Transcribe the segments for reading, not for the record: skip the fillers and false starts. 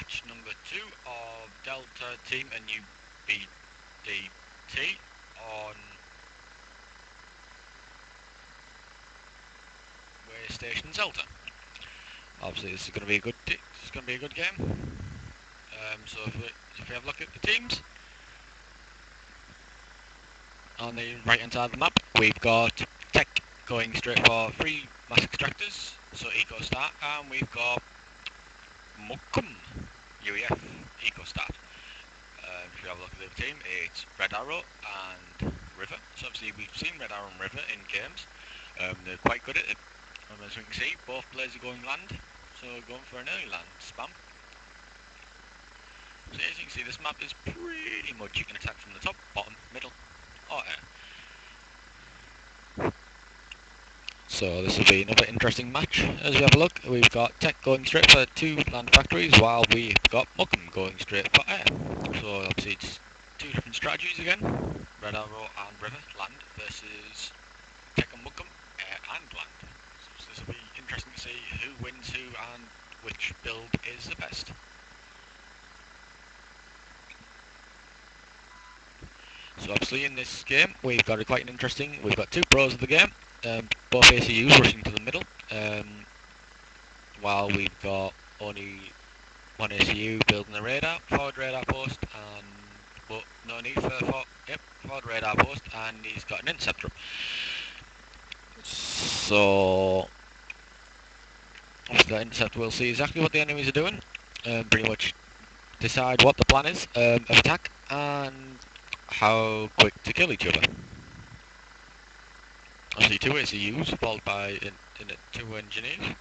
match number 2 of Delta Team and UBDT on Way Station Zeta. Obviously, this is going to be a good game. So if we have a look at the teams on the right hand side of the map, we've got THec going straight for 3 mass extractors, so eco start, and we've got Muken UEF eco start. If we have a look at the other team, it's Redarrow and River. So obviously we've seen Redarrow and River in games. They're quite good at it. As we can see, both players are going land, so going for an early land spam. So as you can see, this map is pretty much you can attack from the top, bottom, middle, or air. So this will be another interesting match. As we have a look, we've got THec going straight for 2 land factories, while we've got Muken going straight for air. So obviously it's 2 different strategies again. Redarrow and River, land, versus THec and Muken, air and land. So this will be interesting to see who wins who and which build is the best. So obviously in this game we've got quite an interesting, we've got 2 pros of the game, both ACUs rushing to the middle, while we've got only 1 ACU building a radar, forward radar post, but no need for forward radar post, and he's got an interceptor. So obviously that interceptor will see exactly what the enemies are doing, pretty much decide what the plan is of attack and how quick to kill each other. Obviously 2 ACUs followed by 2 engineers,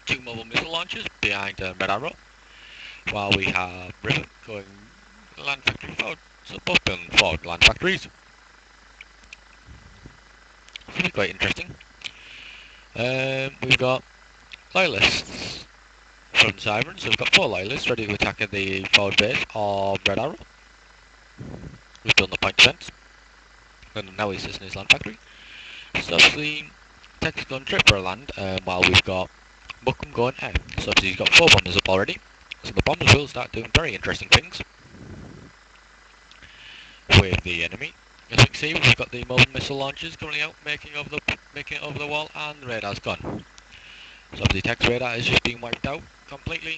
2 mobile missile launchers behind Redarrow, while we have River going land factory forward, so both building forward land factories. It's really quite interesting. We've got loyalists from Cyber, so we've got 4 loyalists ready to attack at the forward base of Redarrow. We've done the point defense, and now he's just in his land factory. So obviously THec's going straight for a land, while we've got Muken going air. So obviously he's got 4 bombers up already, so the bombers will start doing very interesting things with the enemy. As you can see, we've got the mobile missile launchers coming out, making it over the wall, and the radar's gone. So obviously THec's radar is just being wiped out completely,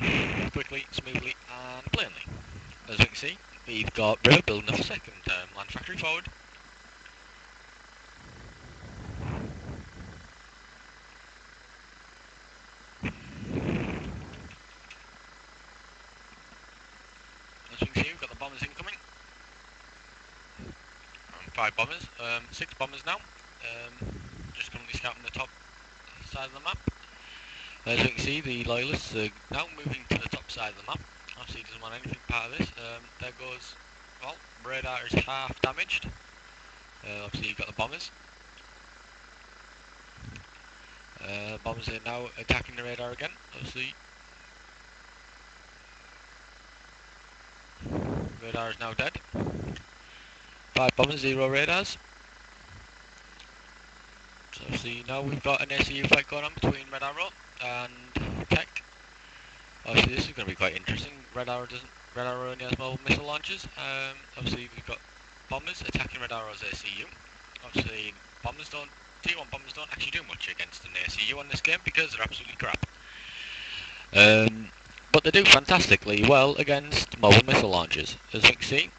quickly, smoothly, and plainly. As you can see, we've got River building a 2nd land factory forward. As you can see, we've got the bombers incoming. 5 bombers, 6 bombers now. Just currently scouting the top side of the map. As you can see, the loyalists are now moving to the top side of the map. Obviously, he doesn't want anything part of this. There goes, well, radar is half damaged. Obviously, you've got the bombers. Bombers are now attacking the radar again. Obviously, radar is now dead. 5 bombers, 0 radars. So obviously now we've got an ACU fight going on between Redarrow and THec. Obviously this is going to be quite interesting. Redarrow only has mobile missile launchers. Obviously we've got bombers attacking Redarrow's ACU. Obviously T1 bombers don't actually do much against an ACU on this game because they're absolutely crap. But they do fantastically well against mobile missile launchers. As you can see,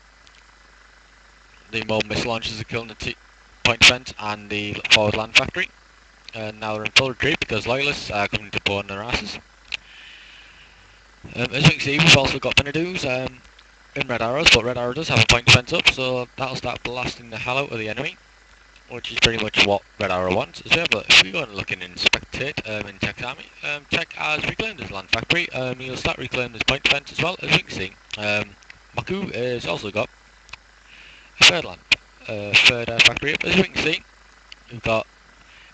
the mobile missile launchers are killing the point defense and the forward land factory. And now they're in full retreat because loyalists are coming to bone their asses. As you can see, we've also got Venadoos in Redarrow, but Redarrow does have a point defense up, so that'll start blasting the hell out of the enemy, which is pretty much what Redarrow wants. So if we go and look and inspectate in THec's army, THec has reclaimed his land factory. He'll start reclaiming his point defense as well. As you can see, Maku has also got a 3rd air factory up. As you can see, we've got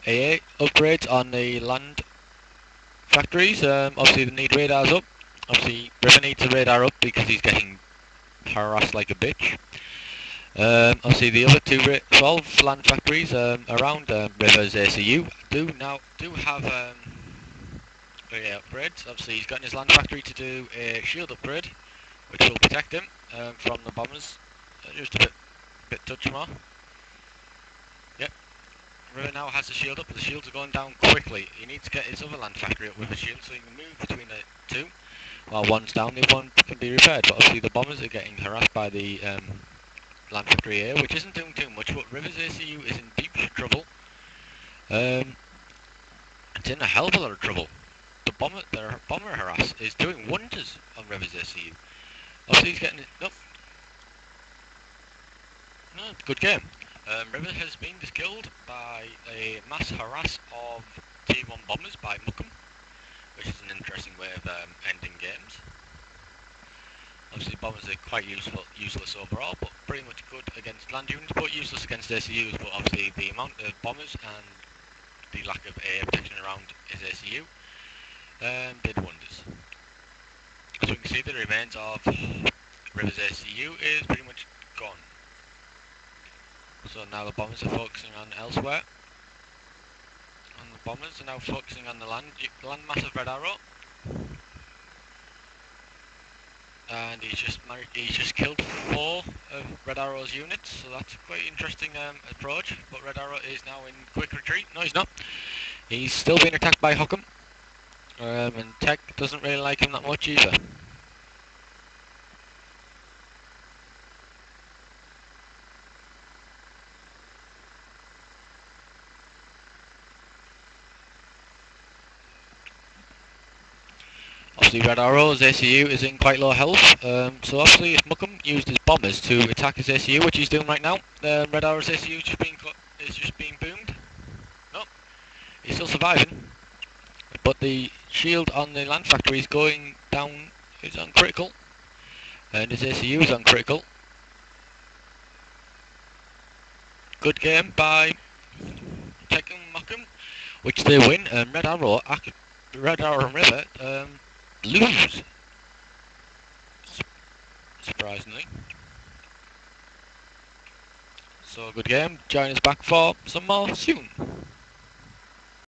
AA upgrades on the land factories. Obviously they need radars up. Obviously River needs a radar up because he's getting harassed like a bitch. Obviously the other 12 land factories around River's ACU do have upgrades. Obviously he's got in his land factory to do a shield upgrade, which will protect him from the bombers. Just a bit touch more. Yep. River now has the shield up, but the shields are going down quickly. He needs to get his other land factory up with a shield so he can move between the two. While one's down, the other one can be repaired. But obviously the bombers are getting harassed by the land factory here, which isn't doing too much, but River's ACU is in deep trouble. It's in a hell of a lot of trouble. Their bomber harass is doing wonders on River's ACU. Obviously he's getting it. Nope. No, good game. River has been killed by a mass harass of Tier 1 bombers by Muken, which is an interesting way of ending games. Obviously bombers are quite useless overall, but pretty much good against land units, but useless against ACUs. But obviously the amount of bombers and the lack of air protection around his ACU did wonders. As we can see, the remains of River's ACU is pretty much gone. So now the bombers are focusing on elsewhere. And the bombers are now focusing on the land mass of Redarrow. And he's just killed 4 of Redarrow's units, so that's a quite interesting approach. But Redarrow is now in quick retreat. No, he's not. He's still being attacked by THec, and THec doesn't really like him that much either. Obviously Redarrow's ACU is in quite low health, so obviously if Muken used his bombers to attack his ACU, which he's doing right now, Redarrow's ACU is just being boomed. Nope, he's still surviving, but the shield on the land factory is going down, is on critical, and his ACU is on critical. Good game by THec and Muken, which they win, and Redarrow and River lose. Surprisingly. So good game. Join us back for some more soon.